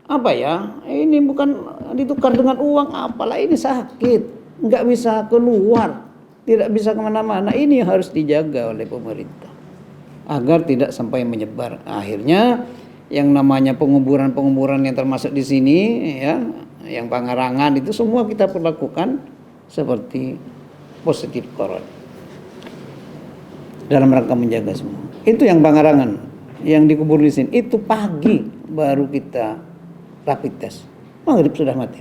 apa ya, ini bukan ditukar dengan uang, apalah ini sakit, nggak bisa keluar, tidak bisa kemana-mana. Ini yang harus dijaga oleh pemerintah agar tidak sampai menyebar. Akhirnya yang namanya penguburan-penguburan yang termasuk di sini ya, yang Pangarangan itu semua kita perlakukan seperti positif corona dalam rangka menjaga semua. Itu yang Pangarangan, yang dikubur di sini itu pagi baru kita rapid test, maghrib sudah mati.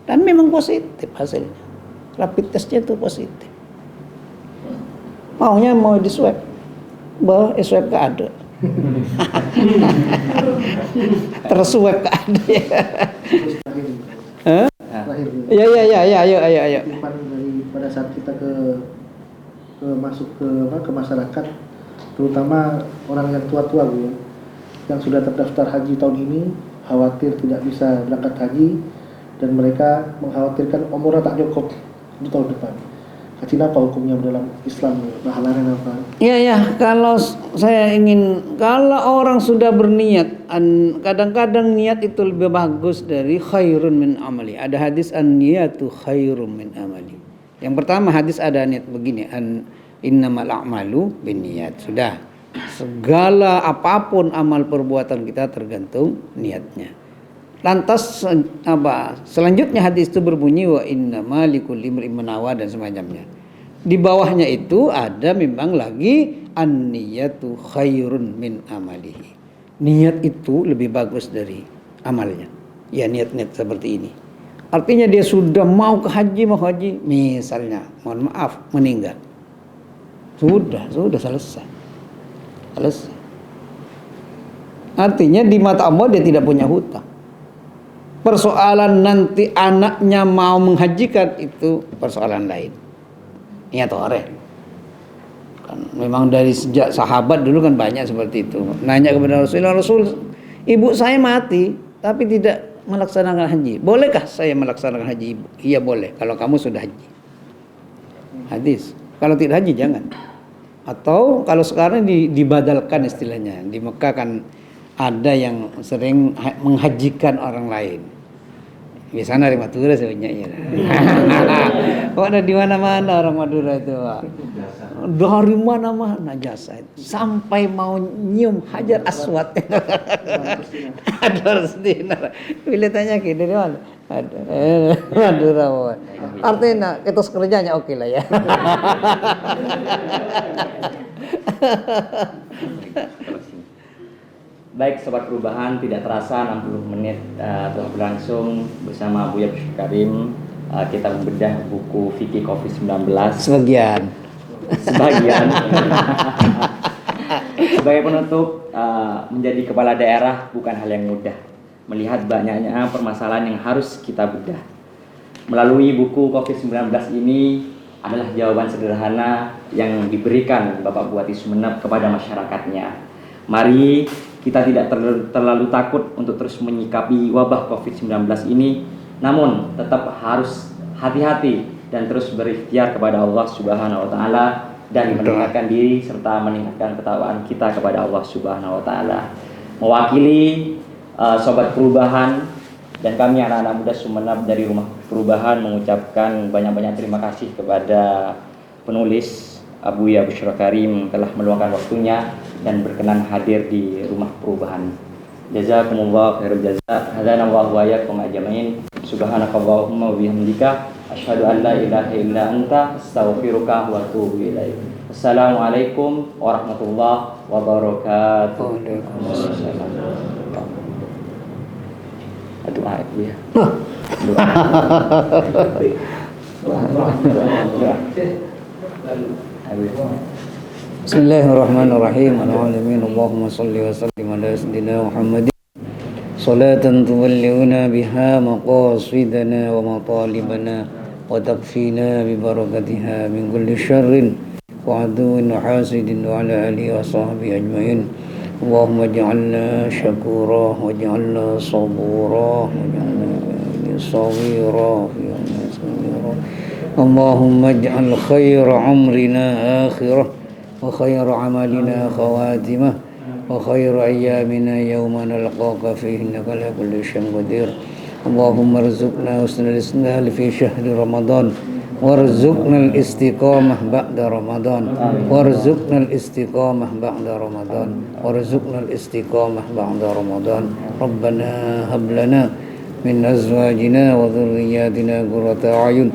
Dan memang positif hasilnya, rapid testnya itu positif. Maunya mau di swab, bahwa swab ke ada. Terswab ke ada ya. Ya, ayo. Dari pada saat kita masuk ke masyarakat, terutama orang yang tua-tua Bu, yang sudah terdaftar haji tahun ini, khawatir tidak bisa berangkat haji, dan mereka mengkhawatirkan umurnya tak cukup untuk tahun depan. Kacina apa hukumnya dalam Islam? Bahalannya apa? Iya, kalau kalau orang sudah berniat, kadang-kadang niat itu lebih bagus dari khairun min amali. Ada hadis an-niyatu khairun min amali. Yang pertama hadis ada niat begini, innamal a'malu binniyat. Sudah. Segala apapun amal perbuatan kita tergantung niatnya. Lantas selanjutnya hadis itu berbunyi wa innama likulli imrin ma nawa dan semacamnya. Di bawahnya itu ada memang lagi an-niyatu khairun min amalihi. Niat itu lebih bagus dari amalnya. Ya, niat-niat seperti ini. Artinya dia sudah mau haji, misalnya, mohon maaf, meninggal. Sudah selesai. Artinya di mata Allah dia tidak punya hutang. Persoalan nanti anaknya mau menghajikan itu persoalan lain. Niat orang. Kan memang dari sejak sahabat dulu kan banyak seperti itu. Nanya kepada Rasulullah, Rasul, ibu saya mati tapi tidak melaksanakan haji. Bolehkah saya melaksanakan haji ibu? Iya boleh kalau kamu sudah haji. Hadis. Kalau tidak haji jangan. Atau kalau sekarang dibadalkan istilahnya. Di Mekah kan ada yang sering menghajikan orang lain. Di sana dari Madura sebenarnya. Kok ada di mana-mana orang Madura itu, Pak. Dari mana-mana jasa itu. Sampai mau nyium Hajar Aswad. 200 dinar. Bila tanya dari mana? Ada. Madura, Pak. Artinya etos kerjanya oke lah ya. Baik Sobat Perubahan, tidak terasa 60 menit telah berlangsung bersama Buya Bishro Karim. Kita membedah buku Fikih Covid-19 sebagian. Sebagai penutup, menjadi kepala daerah bukan hal yang mudah. Melihat banyaknya permasalahan yang harus kita bedah. Melalui buku Covid-19 ini adalah jawaban sederhana yang diberikan Bapak Bupati Sumeneb kepada masyarakatnya. Mari kita tidak terlalu takut untuk terus menyikapi wabah Covid-19 ini, namun tetap harus hati-hati dan terus berikhtiar kepada Allah Subhanahu wa taala dan meningkatkan diri serta meningkatkan ketakwaan kita kepada Allah Subhanahu wa taala. Mewakili Sobat Perubahan dan kami anak-anak muda Sumeneb dari Rumah Perubahan mengucapkan banyak-banyak terima kasih kepada penulis Buya Bishro Karim telah meluangkan waktunya dan berkenan hadir di Rumah Perubahan. Jazakumullah khairul jazaa. Hadzana wa iyyakum ajmain. Subhanakallahumma wa bihamdika asyhadu an la ilaha illa anta astaghfiruka wa atubu ilaik. Assalamualaikum warahmatullahi wabarakatuh. Doa ya. Bismillahirrahmanirrahim. Allahumma shalli wa sallim ala sayyidina Muhammadin salatan tuballighuna biha maqasidana wa matalibana wa takfina bi barakatiha min kulli syarrin wa aduwwin wa hasidin wa ala alihi wa sahbihi ajmain. Allahumma ij'alna syakura wa ij'alna sabura wa ij'alna sabira Allahumma ij'al khaira umrina akhirah wa khaira amalina khawatimah وخير أيامنا يوم نلقاك فيه إنك على كل شيء قدير. اللهم ارزقنا حسن الإسلام في شهر رمضان وارزقنا الاستقامة بعد رمضان وارزقنا الاستقامة بعد رمضان وارزقنا الاستقامة بعد رمضان. ربنا هب لنا من أزواجنا وذرياتنا قرة أعين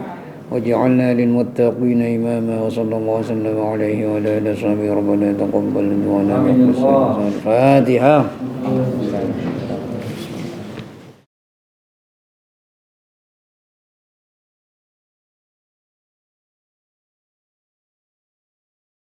واجعلنا للمتقين إماما. وصلى الله وسلم عليه وعلى آله وصحبه. ربنا تقبل دعانا. الفاتحة.